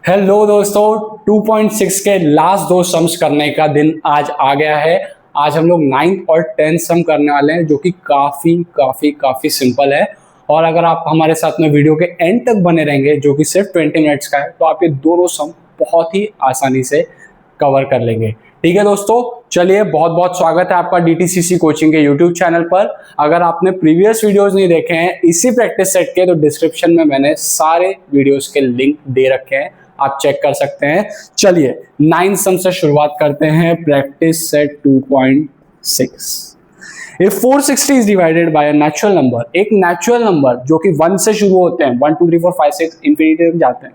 Hello दोस्तों, 2.6 के last दो सम्स करने का दिन आज आ गया है। आज हम लोग 9th और 10th सम करने वाले हैं, जो कि काफ़ी सिंपल है। और अगर आप हमारे साथ में वीडियो के एंड तक बने रहेंगे, जो कि सिर्फ 20 मिनट्स का है, तो आप ये दोनों सम बहुत ही आसानी से कवर कर लेंगे। ठीक है दोस्तों, चलिए बहुत बहुत स्वागत है आपका DTCC कोचिंग के YouTube चैनल पर। अगर आपने प्रीवियस वीडियोस नहीं देखे हैं इसी प्रैक्टिस सेट के, तो डिस्क्रिप्शन में मैंने सारे वीडियोस के लिंक दे रखे हैं, आप चेक कर सकते हैं। चलिए 9 सम से शुरुआत करते हैं। Practice set 2.6। If 460 is divided by a natural number, एक नेचुरल नंबर जो कि 1 से शुरू होते हैं, 1 2 3 4 5 6 इंफिनिटी तक जाते हैं,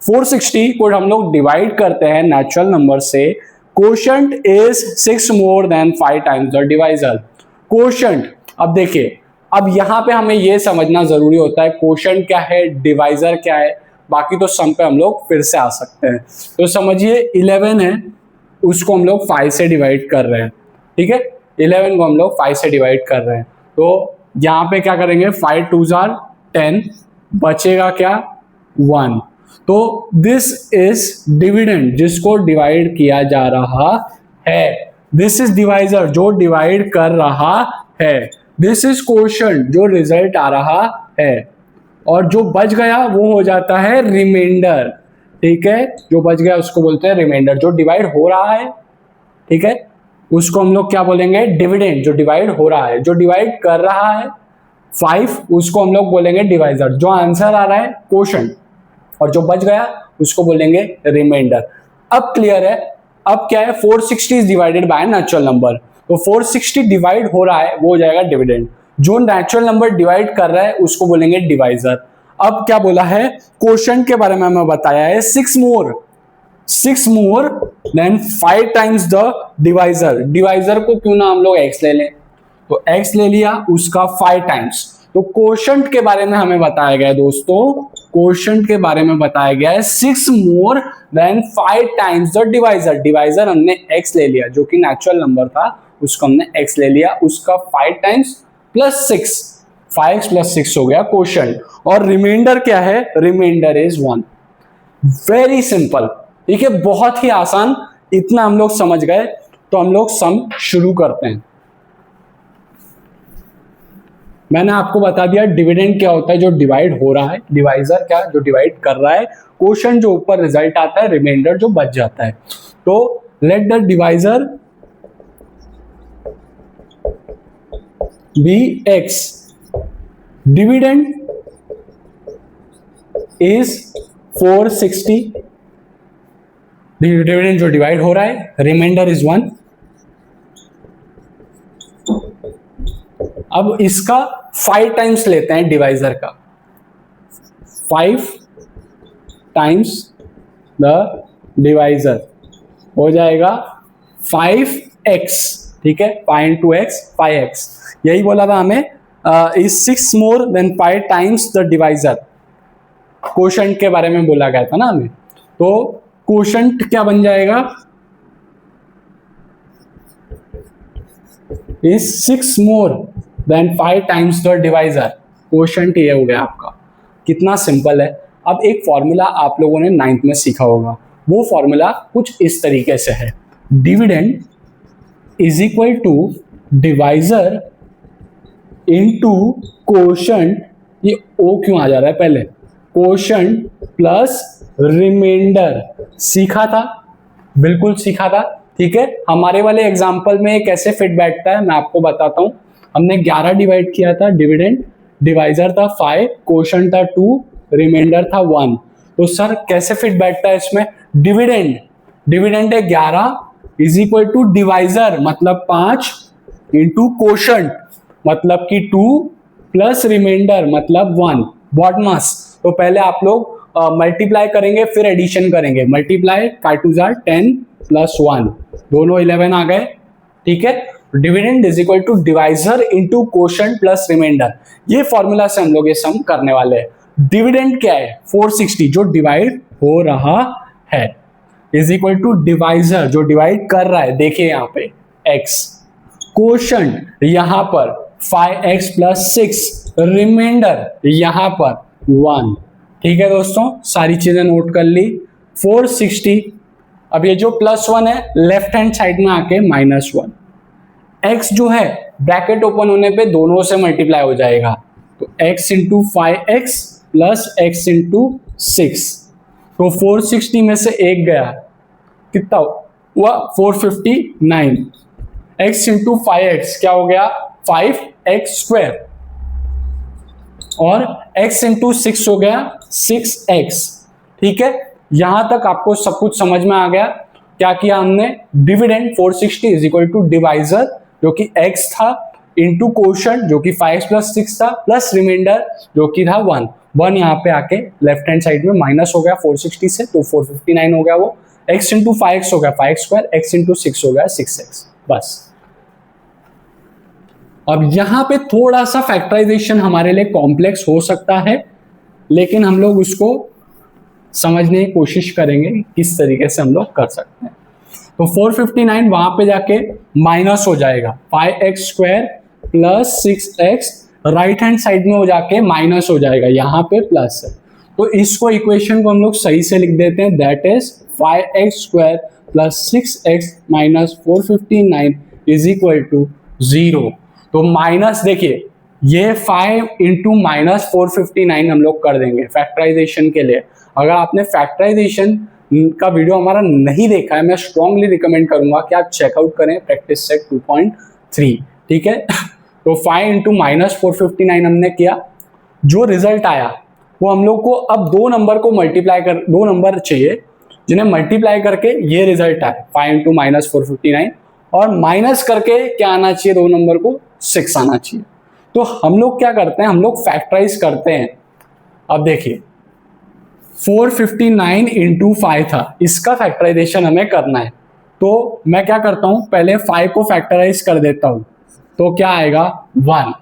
460 को हम लोग डिवाइड करते हैं नेचुरल नंबर से। Quotient is 6 more than 5 times the divisor. Quotient, अब देखिए, अब यहां पे हमें यह समझना जरूरी होता है कोशेंट क्या है, डिवाइजर क्या है। बाकी तो सम पे हम लोग फिर से आ सकते हैं। तो समझिए 11 है, उसको हम लोग 5 से डिवाइड कर रहे हैं। ठीक है, 11 को हम लोग 5 से डिवाइड कर रहे हैं, तो यहाँ पे क्या करेंगे, 5 2s are 10, बचेगा क्या 1। तो दिस इज डिविडेंड, जिसको डिवाइड किया जा रहा है। दिस इज डिवाइजर, जो डिवाइड कर रहा है। दिस इज कोशेंट, जो रिजल्ट आ रहा है। और जो बच गया वो हो जाता है रिमाइंडर। ठीक है, जो बच गया उसको बोलते हैं रिमाइंडर। जो डिवाइड हो रहा है, ठीक है, उसको हम लोग क्या बोलेंगे, डिविडेंड। जो डिवाइड हो रहा है, जो डिवाइड कर रहा है 5, उसको हम लोग बोलेंगे डिवाइजर। जो आंसर आ रहा है कोशेंट, और जो बच गया उसको बोलेंगे रिमाइंडर। अब क्लियर है। अब क्या है, 460 is divided by natural number, तो 460 डिवाइड हो रहा है, वो हो जाएगा डिविडेंड। जो नेचुरल नंबर डिवाइड कर रहा है उसको बोलेंगे डिवाइजर। अब क्या बोला है, कोशेंट के बारे में हमें बताया है 6 more than 5 times the divisor. Divisor को क्यों ना हम लोग x ले लें, तो x ले लिया, उसका 5 टाइम्स। तो कोशेंट के बारे में हमें बताया गया है दोस्तों, कोशेंट के बारे में बताया गया है 6 more than 5 times the divisor. Divisor हमने x ले लिया, जो कि नेचुरल नंबर था, उसको हमने x ले लिया, उसका 5 टाइम्स प्लस 6, 5 प्लस 6 हो गया कोशेंट। और रिमाइंडर क्या है, रिमाइंडर इज 1। वेरी सिंपल, ठीक है, बहुत ही आसान। इतना हम लोग समझ गए, तो हम लोग सम शुरू करते हैं। मैंने आपको बता दिया डिविडेंड क्या होता है, जो डिवाइड हो रहा है। डिवाइजर क्या, जो डिवाइड कर रहा है। कोशेंट, जो ऊपर रिजल्ट आता है। रिमाइंडर, जो बच जाता है। तो let the divisor be x, dividend is 460, dividend जो डिवाइड हो रहा है, रिमाइंडर इज 1। अब इसका 5 टाइम्स लेते हैं डिवाइजर का, 5 टाइम्स द डिवाइजर हो जाएगा 5x। ठीक है, 5 into x 5x। यही बोला था हमें, is 6 more than 5 times the divisor. Quotient के बारे में बोला गया था ना हमें, तो कोशेंट क्या बन जाएगा, is 6 more than 5 times the divisor. Quotient ये हो गया आपका। कितना सिंपल है। अब एक फॉर्मूला आप लोगों ने 9th में सीखा होगा, वो फॉर्मूला कुछ इस तरीके से है, dividend is equal to divisor into quotient. ये ओ क्यों आ जा रहा है पहले, कोशेंट प्लस रिमाइंडर। सीखा था, बिल्कुल सीखा था। ठीक है, हमारे वाले एग्जांपल में कैसे फिट बैठता है मैं आपको बताता हूं। हमने 11 डिवाइड किया था, डिविडेंड, डिवाइजर था 5, कोशेंट था 2, रिमाइंडर था 1। तो सर कैसे फिट बैठता है इसमें, डिविडेंड है 11 इज इक्वल टू डिवाइजर मतलब 5 इंटू कोशेंट मतलब कि 2 प्लस रिमाइंडर मतलब 1। बॉडमास, तो पहले आप लोग मल्टीप्लाई करेंगे, फिर एडिशन करेंगे। मल्टीप्लाई 5 2s are 10 प्लस 1, दोनों 11 आ गए। ठीक है, dividend is equal to divisor into quotient plus remainder. ये फॉर्मूला से हम लोग ये सम करने वाले हैं। डिविडेंड क्या है, 460 जो डिवाइड हो रहा है, इज इक्वल टू डिवाइजर जो डिवाइड कर रहा है, देखिए यहाँ पे x, कोशेंट यहां पर 5x प्लस 6, रिमाइंडर यहां पर 1। ठीक है दोस्तों, सारी चीजें नोट कर ली। 460, अब ये जो +1 है लेफ्ट हैंड साइड में आके -1, x जो है ब्रैकेट ओपन होने पे दोनों से मल्टीप्लाई हो जाएगा, तो x into 5x plus x into 6, तो 460 में से एक गया, कितना हुआ 459, x इंटू 5x क्या हो गया 5x स्क्वायर, और x इंटू 6 हो गया 6x। ठीक है, यहां तक आपको सब कुछ समझ में आ गया। क्या किया हमने, dividend 460 is equal to divisor जो कि x था इंटू कोशंट जो कि 5 प्लस 6 था प्लस रिमाइंडर जो कि था 1 यहाँ पे आके लेफ्ट हैंड साइड में माइनस हो गया 460 से, तो 459 हो गया वो, x इंटू 5x हो गया 5 स्क्वायर, x इंटू 6 हो गया 6x। बस अब यहां पे थोड़ा सा फैक्टराइजेशन हमारे लिए कॉम्प्लेक्स हो सकता है, लेकिन हम लोग उसको समझने की कोशिश करेंगे किस तरीके से हम लोग कर सकते हैं। तो 459 वहां पे जाके माइनस हो जाएगा 5x square plus 6x, right hand side में हो जाके माइनस हो जाएगा, यहाँ पे प्लस है, तो इसको इक्वेशन को हम लोग सही से लिख देते हैं, that is 5x square plus 6x minus 459 is equal to 0। तो माइनस देखिए ये 5 इंटू माइनस 459 हम लोग कर देंगे फैक्टराइजेशन के लिए। अगर आपने फैक्टराइजेशन का वीडियो हमारा नहीं देखा है, मैं स्ट्रांगली रिकमेंड करूंगा कि आप चेकआउट करें प्रैक्टिस सेट 2.3। ठीक है, तो 5 इंटू माइनस 459 हमने किया, जो रिजल्ट आया वो हम लोग को अब दो नंबर को मल्टीप्लाई कर, दो नंबर चाहिए जिन्हें मल्टीप्लाई करके ये रिजल्ट आए 5 इंटू माइनस 459, और माइनस करके क्या आना चाहिए, दो नंबर को 6 आना चाहिए। तो हम लोग क्या करते हैं, हम लोग फैक्टराइज करते हैं। अब देखिए 459 इंटू 5 था, इसका फैक्टराइजेशन हमें करना है, तो मैं क्या करता हूं, पहले 5 को फैक्टराइज कर देता हूं, तो क्या आएगा 1,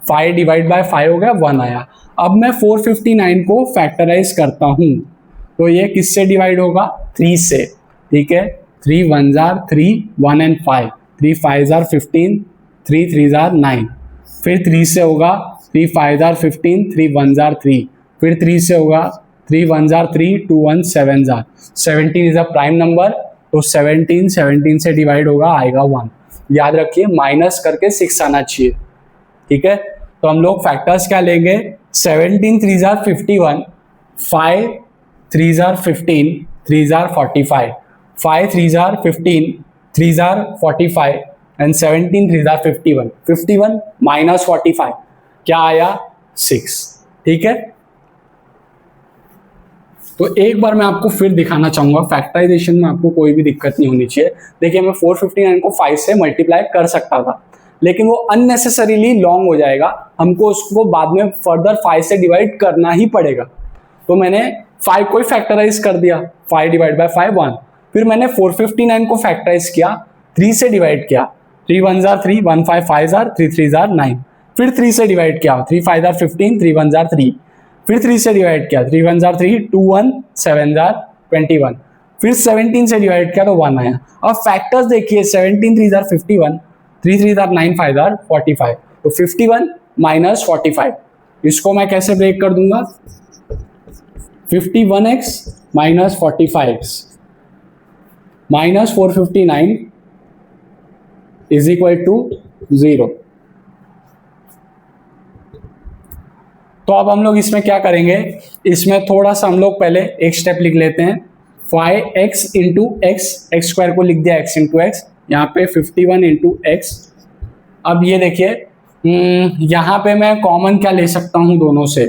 5 डिवाइड बाय 5 हो गया 1 आया। अब मैं 459 को फैक्टराइज करता हूं, तो ये किससे डिवाइड होगा 3 से। ठीक है, 3 1 जार 3, 1 एंड 5, 3 5 जार 15, 3 3 जार 9, फिर 3 से होगा 3 5 जार 15, 3 1 जार 3, फिर 3 से होगा 3 1 jar 3, 2 1 7 jar 17 is a prime number, तो 17 से डिवाइड होगा आएगा 1। याद रखिए माइनस करके 6 आना चाहिए। ठीक है, तो हम लोग फैक्टर्स क्या लेंगे, 17 3 jar 51, 5 3 jar 15, 3 jar 45, 5 3 jar 15, 3 jar 45 and 17 3 jar 51, 51 minus 45 क्या आया 6। ठीक है, तो एक बार मैं आपको फिर दिखाना चाहूंगा, फैक्टराइजेशन में आपको कोई भी दिक्कत नहीं होनी चाहिए। देखिए मैं 459 को 5 से मल्टीप्लाई कर सकता था, लेकिन वो अननेसेसरीली लॉन्ग हो जाएगा, हमको उसको बाद में फर्दर 5 से डिवाइड करना ही पड़ेगा। तो मैंने 5 को ही फैक्टराइज कर दिया, 5 डिवाइड बाय 5 1, फिर मैंने 459 को फैक्टराइज किया, 3 से डिवाइड किया, 3 1 जार 3, 1 5 5 जार 3 3 जार 9, फिर 3 से डिवाइड किया, 3 5 जार 15, 3 1 जार 3, फिर 3 से डिवाइड किया, 3 1 जार 3, 2 1 7 जार 21, फिर 17 से डिवाइड किया तो 1 आया। अब फैक्टर्स देखिए 17 3 जार 51, 3 3 जार 9 5 जार 45, तो 51 माइनस 45, इसको मैं कैसे ब्रेक कर दूंगा, 51x minus 45x minus 459 is equal to 0। तो अब हम लोग इसमें क्या करेंगे, इसमें थोड़ा सा हम लोग पहले एक स्टेप लिख लेते हैं, 5x into x, x square को लिख दिया x इंटू एक्स, यहाँ पे 51 इंटू एक्स। अब ये देखिए यहाँ पे मैं कॉमन क्या ले सकता हूँ दोनों से,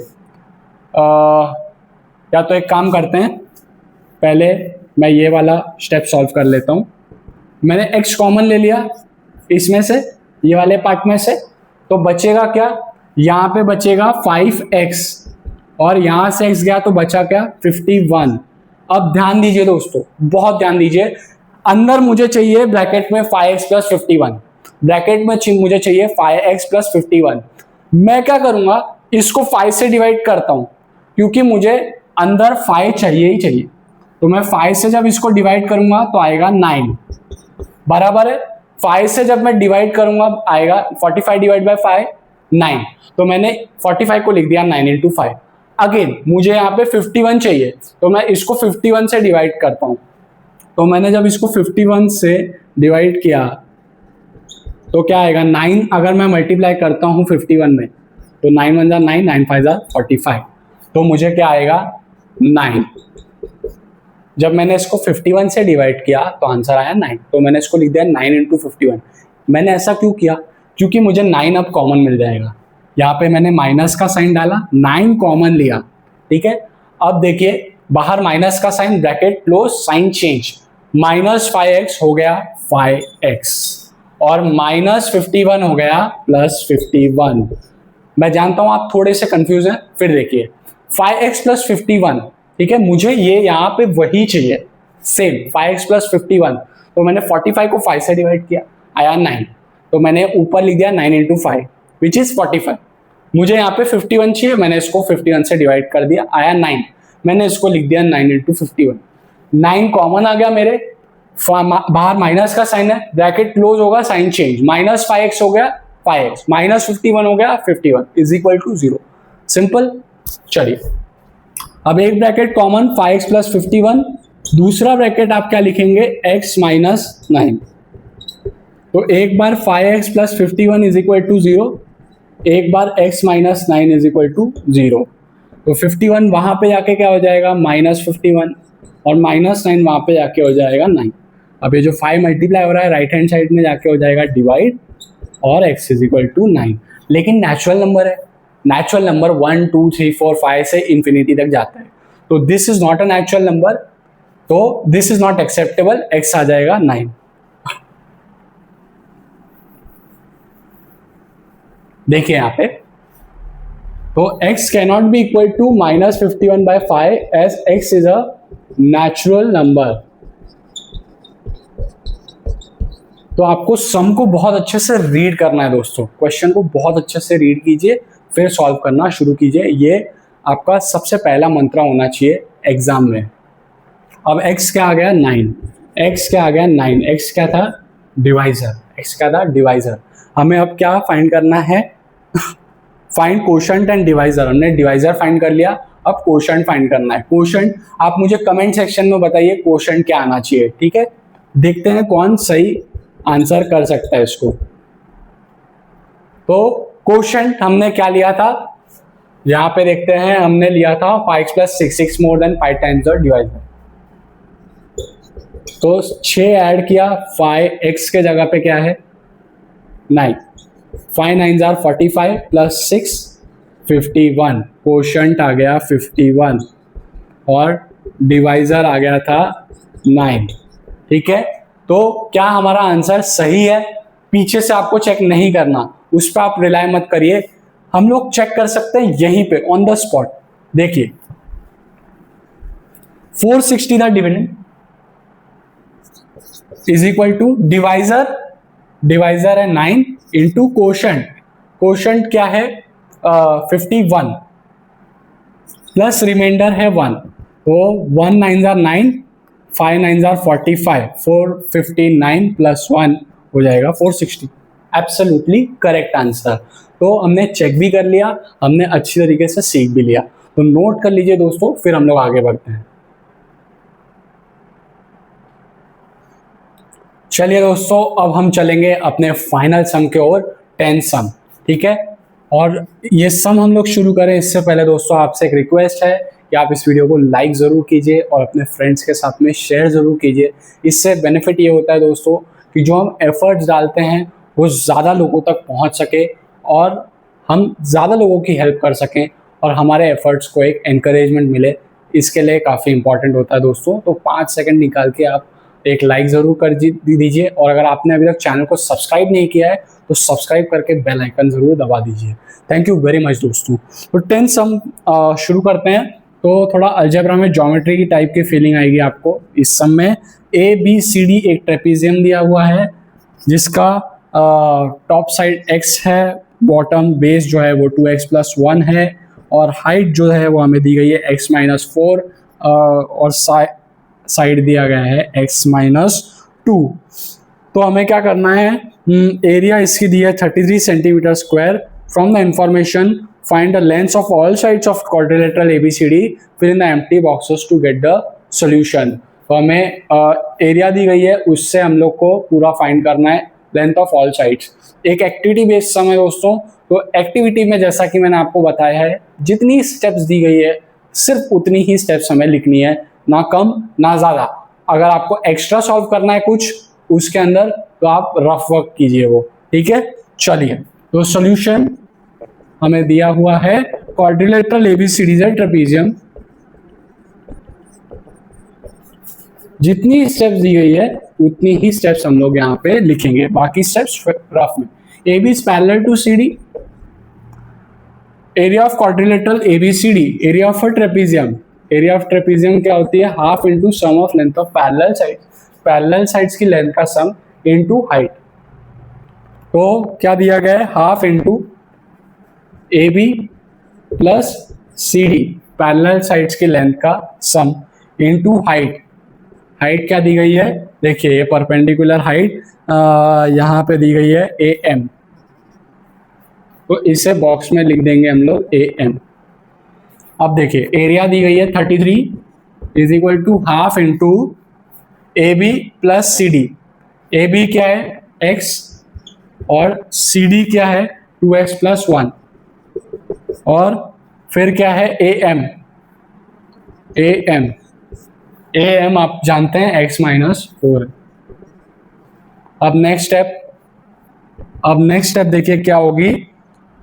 या तो एक काम करते हैं, पहले मैं ये वाला स्टेप सॉल्व कर लेता हूँ। मैंने x कॉमन ले लिया इसमें से, ये वाले पार्ट में से, तो बचेगा क्या, यहाँ पे बचेगा 5x और यहाँ से x गया तो बचा क्या 51। अब ध्यान दीजिए दोस्तों, बहुत ध्यान दीजिए, अंदर मुझे चाहिए ब्रैकेट में 5x प्लस 51, ब्रैकेट में मुझे चाहिए 5x प्लस 51। मैं क्या करूंगा, इसको 5 से डिवाइड करता हूं, क्योंकि मुझे अंदर 5 चाहिए ही चाहिए, तो मैं 5 से जब इसको डिवाइड करूंगा तो आएगा 9, बराबर है 5 से जब मैं डिवाइड करूंगा आएगा 45 डिवाइड बाय 5 9, तो मैंने 45 को लिख दिया 9 इंटू 5। अगेन मुझे यहाँ पे 51 चाहिए, तो मैं इसको 51 से डिवाइड करता हूँ। तो मैंने जब इसको 51 से डिवाइड किया तो क्या आएगा, 9 अगर मैं मल्टीप्लाई करता हूँ 51 में, तो 9 1 जा 9, 9 5 जा 45, तो मुझे क्या आएगा 9। जब मैंने इसको 51 से डिवाइड किया तो आंसर आया 9, तो मैंने इसको लिख दिया 9 इंटू 51। मैंने ऐसा क्यों किया, क्योंकि मुझे 9 अब कॉमन मिल जाएगा। यहाँ पे मैंने माइनस का साइन डाला, 9 कॉमन लिया, ठीक है। अब देखिए बाहर माइनस का sign, bracket close, sign change, -5x हो गया 5x और -51 हो गया +51। मैं जानता हूं आप थोड़े से कंफ्यूज हैं, फिर देखिए 5x + 51, ठीक है, मुझे ये यहाँ पे वही चाहिए सेम 5x + 51। तो मैंने 45 को 5 से डिवाइड किया, आया 9, तो मैंने ऊपर लिख दिया 9 इंटू 5 विच इज 45। मुझे यहाँ पे 51 चाहिए, मैंने इसको 51 से डिवाइड कर दिया, आया 9, मैंने इसको लिख दिया 9 इंटू 51। 9 कॉमन आ गया मेरे, बाहर माइनस का साइन है, ब्रैकेट क्लोज होगा, साइन चेंज, -5x हो गया 5x, -51 हो गया 51 इज इक्वल टू 0। सिंपल। चलिए अब एक ब्रैकेट कॉमन 5x + 51, दूसरा ब्रैकेट आप क्या लिखेंगे x - 9। तो एक बार 5x + 51 इज इक्वल टू 0, एक बार x - 9 इज इक्वल टू 0। तो 51 वहां पे जाके क्या हो जाएगा -51 और -9 वहां पे जाके हो जाएगा 9। अब ये जो 5 मल्टीप्लाई हो रहा है राइट हैंड साइड में जाके हो जाएगा डिवाइड और x इज इक्वल टू 9। लेकिन नेचुरल नंबर है, नेचुरल नंबर 1 2 3 4 5 से इंफिनिटी तक जाता है, तो this is not a natural number, तो this is not acceptable, x आ जाएगा 9। देखिए यहाँ पे, तो x cannot be equal to -51/5 as x is a natural number. तो आपको सम को बहुत अच्छे से रीड करना है दोस्तों, क्वेश्चन को बहुत अच्छे से रीड कीजिए, फिर सॉल्व करना शुरू कीजिए। ये आपका सबसे पहला मंत्र होना चाहिए एग्जाम में। अब x क्या आ गया 9, x क्या आ गया 9, x क्या था डिवाइजर, x क्या था डिवाइजर। हमें अब क्या फाइंड करना है फाइंड कोशेंट एंड डिवाइजर। हमने डिवाइजर फाइंड कर लिया, अब कोशेंट फाइंड करना है। कोशेंट आप मुझे कमेंट सेक्शन में बताइए कोशेंट क्या आना चाहिए, ठीक है। देखते हैं कौन सही आंसर कर सकता है इसको। तो कोशेंट हमने क्या लिया था, यहां पे देखते हैं, हमने लिया था 5x + 6, 6 more than 5 times the divisor. तो 6 ऐड किया, 5x के जगह पे क्या है 9, 5 9s are 45 + 6 51, कोशेंट आ गया 51 और डिवाइजर आ गया था 9, ठीक है। तो क्या हमारा आंसर सही है, पीछे से आपको चेक नहीं करना, उस पर आप रिलाय मत करिए, हम लोग चेक कर सकते हैं यहीं पे ऑन द स्पॉट। देखिए 460 था dividend is equal to divisor, divisor है 9 इंटू कोशेंट, कोशेंट क्या है 51 प्लस रिमाइंडर है 1, तो 1 9s are 9, 5 9s are 45, 459 + 1 हो जाएगा 460। Absolutely correct answer. तो हमने चेक भी कर लिया, हमने अच्छी तरीके से सीख भी लिया, तो नोट कर लीजिए दोस्तों, फिर हम लोग आगे बढ़ते हैं। चलिए दोस्तों अब हम चलेंगे अपने फाइनल सम के ओर, 10 सम, ठीक है। और ये सम हम लोग शुरू करें इससे पहले दोस्तों आपसे एक रिक्वेस्ट है कि आप इस वीडियो को लाइक ज़रूर कीजिए और अपने फ्रेंड्स के साथ में शेयर ज़रूर कीजिए। इससे बेनिफिट ये होता है दोस्तों कि जो हम एफर्ट्स डालते हैं वो ज़्यादा लोगों तक पहुंच सके और हम ज़्यादा लोगों की हेल्प कर सकें और हमारे एफर्ट्स को एक एनकरेजमेंट मिले, इसके लिए काफ़ी इंपॉर्टेंट होता है दोस्तों। तो 5 सेकंड निकाल के आप एक लाइक ज़रूर कर दीजिए और अगर आपने अभी तक चैनल को सब्सक्राइब नहीं किया है तो सब्सक्राइब करके बेल आइकन ज़रूर दबा दीजिए। थैंक यू वेरी मच दोस्तों। तो 10 सम शुरू करते हैं। तो थोड़ा अलजेब्रा में ज्योमेट्री की टाइप की फीलिंग आएगी आपको इस सम में। ABCD एक ट्रेपीजियम दिया हुआ है जिसका टॉप साइड x है, बॉटम बेस जो है वो 2x + 1 है और हाइट जो है वो हमें दी गई है x - 4 और साइड दिया गया है x - 2। तो हमें क्या करना है, एरिया इसकी दी है 33 centimetre square. From the information find the lengths of all sides of quadrilateral ABCD, fill in the empty boxes to get the solution। तो हमें एरिया दी गई है, उससे हम लोग को पूरा फाइंड करना है लेंथ ऑफ ऑल साइड्स। एक एक्टिविटी बेस्ड सम है दोस्तों। तो एक्टिविटी में जैसा कि मैंने आपको बताया है, जितनी स्टेप्स दी गई है सिर्फ उतनी ही स्टेप्स हमें लिखनी है, ना कम ना ज़्यादा। अगर आपको एक्स्ट्रा सॉल्व करना है कुछ उसके अंदर तो आप रफ वर्क कीजिए वो, ठीक है। चलिए, तो सॉल्यूशन हमें दिया हुआ है क्वाड्रिलेटरल एबीसीडी ट्रेपेजियम। जितनी स्टेप्स दी गई है उतनी ही स्टेप्स हम लोग यहाँ पे लिखेंगे, बाकी स्टेप्स रफ में। AB is parallel to CD, area of quadrilateral ABCD, area of trapezium, area of trapezium क्या होती है, half into sum of length of parallel side, parallel sides की लेंथ का सम इंटू हाइट। तो क्या दिया गया है, half into AB plus CD, parallel sides की लेंथ का सम इंटू हाइट। हाइट क्या दी गई है, देखिए ये परपेंडिकुलर हाइट यहाँ पे दी गई है AM, तो इसे बॉक्स में लिख देंगे हम लोग AM। अब देखिए एरिया दी गई है 33 is equal to half into AB plus CD। AB क्या है x और CD क्या है 2x प्लस 1, और फिर क्या है AM, AM आप जानते हैं x माइनस 4। अब नेक्स्ट स्टेप देखिए क्या होगी,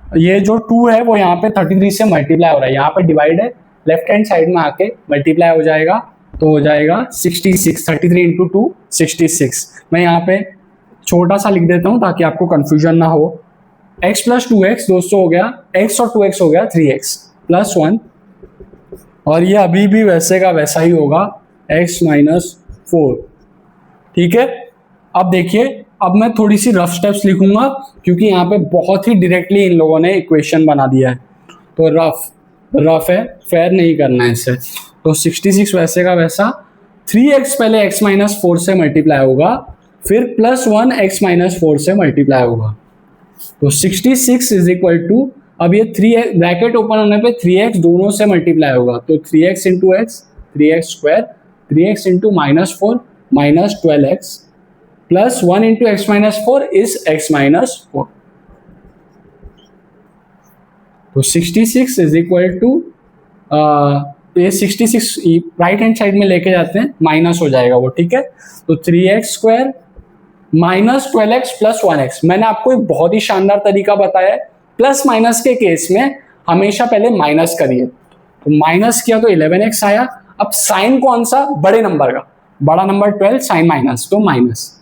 ये जो 2 है वो यहाँ पे 33 से मल्टीप्लाई हो रहा है, यहाँ पे डिवाइड है, लेफ्ट हैंड साइड में आके मल्टीप्लाई हो जाएगा, तो हो जाएगा 66, 33 इंटू 2 66। मैं यहाँ पे छोटा सा लिख देता हूँ ताकि आपको कंफ्यूजन ना हो। x प्लस 2x दोस्तों हो गया, x और 2x हो गया 3x प्लस 1, और ये अभी भी वैसे का वैसा ही होगा x माइनस 4, ठीक है। अब देखिए, अब मैं थोड़ी सी रफ स्टेप्स लिखूंगा क्योंकि यहाँ पे बहुत ही डायरेक्टली इन लोगों ने इक्वेशन बना दिया है, तो रफ है, फेयर नहीं करना है इससे। तो 66 वैसे का वैसा, 3x पहले x माइनस 4 से मल्टीप्लाई होगा, फिर प्लस 1 x माइनस 4 से मल्टीप्लाई होगा, तो 66 इज इक्वल टू, अब ये 3x ब्रैकेट ओपन होने पे 3x दोनों से मल्टीप्लाई होगा, तो 3x into x 3x square, 3x into minus 4 minus 12x plus 1 into x minus 4 is x minus 4। तो 66 इज इक्वल टू, ये 66 राइट हैंड साइड में लेके जाते हैं, माइनस हो जाएगा वो, ठीक है। तो 3x square minus 12x plus 1x। मैंने आपको एक बहुत ही शानदार तरीका बताया है, प्लस माइनस के केस में हमेशा पहले माइनस करिए, तो माइनस किया तो 11x आया। अब साइन कौन सा, बड़े नंबर का, बड़ा नंबर 12, साइन माइनस, तो माइनस,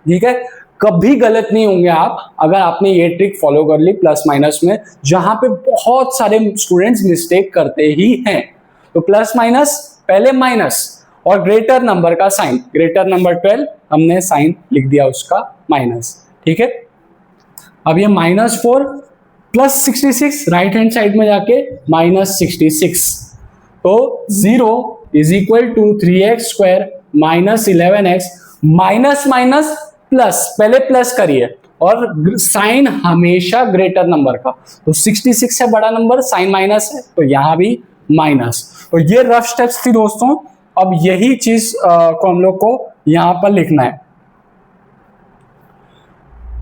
ठीक है। कभी गलत नहीं होंगे आप अगर आपने ये ट्रिक फॉलो कर ली प्लस माइनस में, जहां पे बहुत सारे स्टूडेंट्स मिस्टेक करते ही हैं। तो प्लस माइनस पहले माइनस और ग्रेटर नंबर का साइन, ग्रेटर नंबर 12 हमने साइन लिख दिया उसका माइनस, ठीक है। अब ये minus 4 plus 66 right hand side में जाके माइनस 66, तो 0 is equal to 3x square minus 11x, minus minus plus, पहले प्लस करिए, और साइन हमेशा ग्रेटर नंबर का, तो 66 है बड़ा नंबर, साइन माइनस है, तो यहां भी माइनस। तो ये रफ स्टेप्स थी दोस्तों। अब यही चीज को हम लोग को यहां पर लिखना है,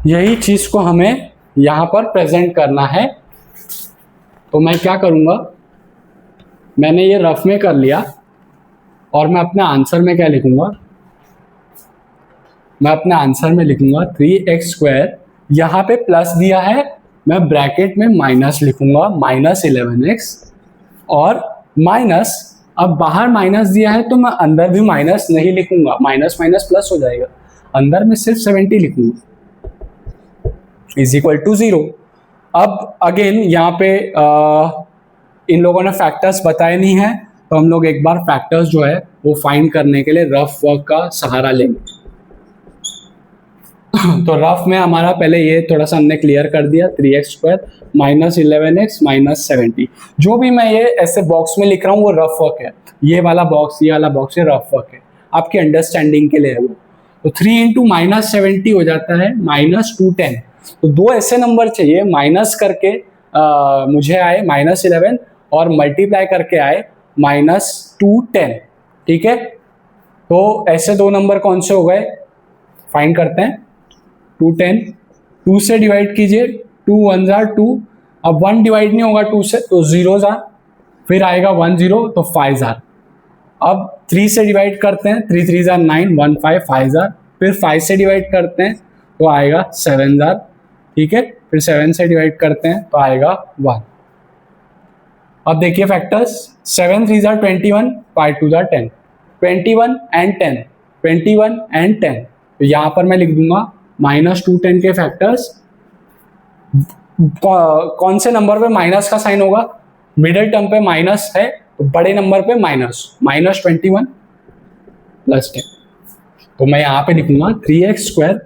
यही चीज को हमें यहां पर प्रेजेंट करना है। तो मैं क्या करूंगा, मैंने ये रफ में कर लिया, और मैं अपने आंसर में क्या लिखूंगा, मैं अपने आंसर में लिखूंगा 3x स्क्वायर, यहाँ पे प्लस दिया है, मैं ब्रैकेट में माइनस लिखूंगा, माइनस 11x, और माइनस, अब बाहर माइनस दिया है तो मैं अंदर भी माइनस नहीं लिखूंगा, माइनस माइनस प्लस हो जाएगा, अंदर में सिर्फ 70 लिखूंगा, इज इक्वल टू 0। अब अगेन यहाँ पे इन लोगों ने फैक्टर्स बताए नहीं है, तो हम लोग एक बार फैक्टर्स जो है वो फाइंड करने के लिए रफ वर्क का सहारा लेंगे। तो रफ में हमारा पहले ये थोड़ा सा हमने क्लियर कर दिया, 3x square minus 11x minus 70। जो भी मैं ये ऐसे बॉक्स में लिख रहा हूँ वो रफ वर्क है, ये वाला बॉक्स ये रफ वर्क है, आपकी अंडरस्टैंडिंग के लिए है वो। तो 3 इंटू माइनस 70 हो जाता है माइनस 210। तो दो ऐसे नंबर चाहिए माइनस करके मुझे आए -11 और मल्टीप्लाई करके आए -210, ठीक है। तो ऐसे दो नंबर कौन से हो गए, फाइंड करते हैं। 210, 2 से डिवाइड कीजिए, 2 1 जार 2, अब 1 डिवाइड नहीं होगा 2 से तो 0 जार, फिर आएगा 1 0 तो 5 जार। अब 3 से डिवाइड करते हैं, 3 3 जार 9, 1 5 5 जार, फिर 5 से डिवाइड करते हैं तो आएगा 7 जार, ठीक है। फिर 7 से डिवाइड करते हैं तो आएगा 1। अब देखिए factors, 7 3 jar 21, 5 2 jar 10, 21 and 10, 21 and 10, तो यहाँ पर मैं लिख दूंगा -210 के फैक्टर्स। कौन से नंबर पे माइनस का साइन होगा, मिडिल टर्म पे माइनस है तो बड़े नंबर पे -21 प्लस 10, तो मैं यहाँ पे लिखूंगा 3x square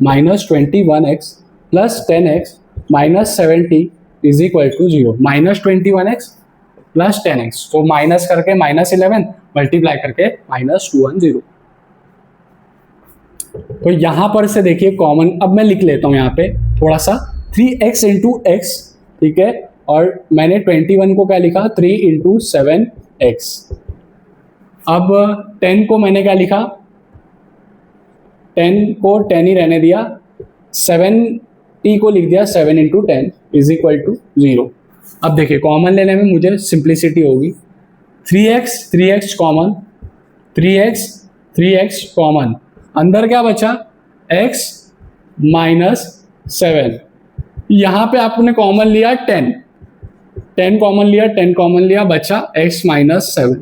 -21x plus 10x -70 is equal to 0। -21x plus 10x, तो माइनस करके -11 मल्टीप्लाई करके -210। तो यहां पर से देखिए कॉमन, अब मैं लिख लेता हूं यहाँ पे थोड़ा सा, 3x इंटू एक्स, ठीक है, और मैंने 21 को क्या लिखा, 3 इंटू 7x। अब 10 को मैंने क्या लिखा, 10 को 10 ही रहने दिया, 70 को लिख दिया 7 इंटू 10 इज इक्वल टू 0। अब देखिए कॉमन लेने में मुझे सिंप्लिसिटी होगी, 3x कॉमन, 3x कॉमन, अंदर क्या बचा, x -7, यहाँ पे आपने कॉमन लिया 10 कॉमन लिया, 10 कॉमन लिया, बचा x -7।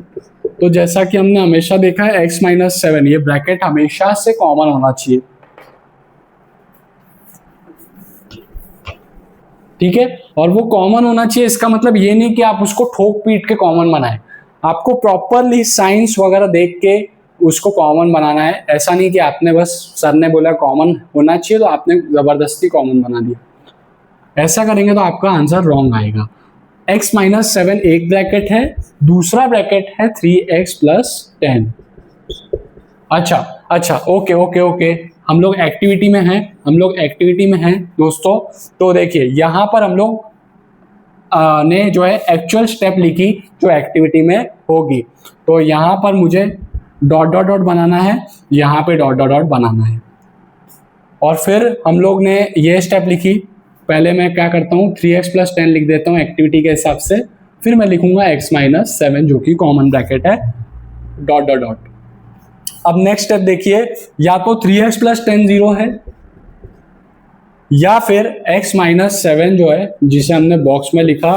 तो जैसा कि हमने हमेशा देखा है x -7, ये ब्रैकेट हमेशा से कॉमन होना चाहिए, ठीक है। और वो कॉमन होना चाहिए, इसका मतलब ये नहीं कि आप उसको ठोक पीट के कॉमन बनाएं, आपको प्रॉपरली साइंस वगैरह देख के उसको कॉमन बनाना है। ऐसा नहीं कि आपने बस सर ने बोला कॉमन होना चाहिए तो आपने जबरदस्ती कॉमन बना दिया, ऐसा करेंगे तो आपका आंसर रॉन्ग आएगा। x -7 एक ब्रैकेट है, दूसरा ब्रैकेट है 3x प्लस 10। अच्छा ओके, हम लोग एक्टिविटी में हैं दोस्तों। तो देखिए यहाँ पर हम लोग ने जो है एक्चुअल स्टेप लिखी जो एक्टिविटी में होगी। तो यहाँ पर मुझे डॉट डॉट डॉट बनाना है, यहाँ पे डॉट डॉट डॉट बनाना है, और फिर हम लोग ने ये स्टेप लिखी। पहले मैं क्या करता हूँ, 3x प्लस 10 लिख देता हूँ एक्टिविटी के हिसाब से, फिर मैं लिखूंगा x -7 जो कि कॉमन ब्रैकेट है, डॉट डॉट डॉट। अब नेक्स्ट स्टेप देखिए, या तो 3x प्लस 10 0 है, या फिर x -7 जो है जिसे हमने बॉक्स में लिखा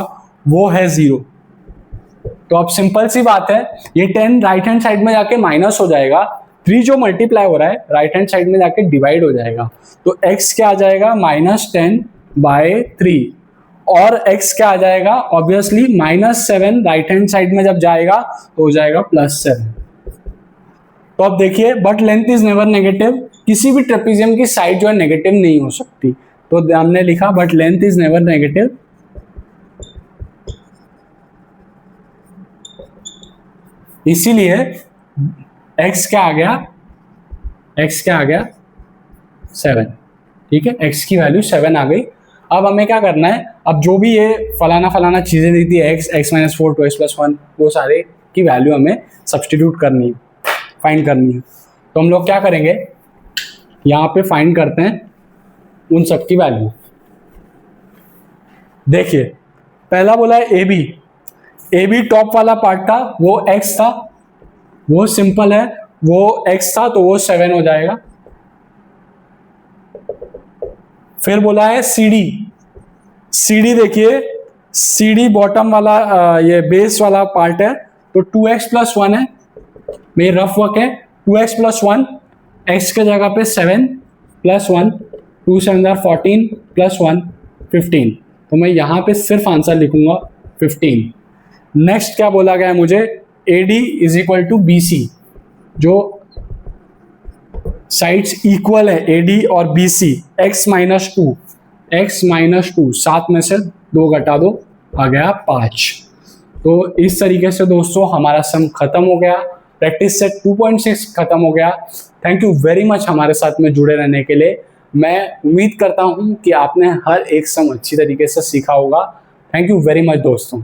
वो है 0। तो अब सिंपल सी बात है, ये 10 राइट हैंड साइड में जाके माइनस हो जाएगा, 3 जो मल्टीप्लाई हो रहा है राइट हैंड साइड में जाके डिवाइड हो जाएगा, तो x क्या आ जाएगा -10/3, और x क्या आ जाएगा ऑब्वियसली -7 राइट हैंड साइड में जब जाएगा तो हो जाएगा +7। तो अब देखिए, but length is never negative, किसी भी ट्रेपेजियम की साइड जो है नेगेटिव नहीं हो सकती, तो हमने लिखा but length is never negative, इसीलिए x क्या आ गया, 7, ठीक है, x की वैल्यू 7 आ गई। अब हमें क्या करना है, अब जो भी ये फलाना चीजें दी थी x -4 2x + 1, वो सारे की वैल्यू हमें सब्सटीट्यूट करनी है, फाइंड करनी है। तो हम लोग क्या करेंगे, यहाँ पे फाइंड करते हैं उन सब की वैल्यू। देखिए पहला बोला है ए बी टॉप वाला पार्ट था, वो x था, वो सिंपल है, वो x था तो वो 7 हो जाएगा। फिर बोला है CD देखिए, CD बॉटम वाला ये बेस वाला पार्ट है, तो 2x + 1 है, मेरी रफ वर्क है, 2x + 1, x के जगह पे 7 + 1, 2 7 14 + 1 15, तो मैं यहाँ पे सिर्फ आंसर लिखूंगा 15। नेक्स्ट क्या बोला गया है मुझे, AD = BC, जो साइड्स इक्वल है AD और BC, x -2, 7 में से 2 घटा दो, आ गया 5। तो इस तरीके से दोस्तों हमारा सम खत्म हो गया, प्रैक्टिस सेट 2.6 खत्म हो गया। थैंक यू वेरी मच हमारे साथ में जुड़े रहने के लिए। मैं उम्मीद करता हूं कि आपने हर एक सम अच्छी तरीके से सीखा होगा। थैंक यू वेरी मच दोस्तों।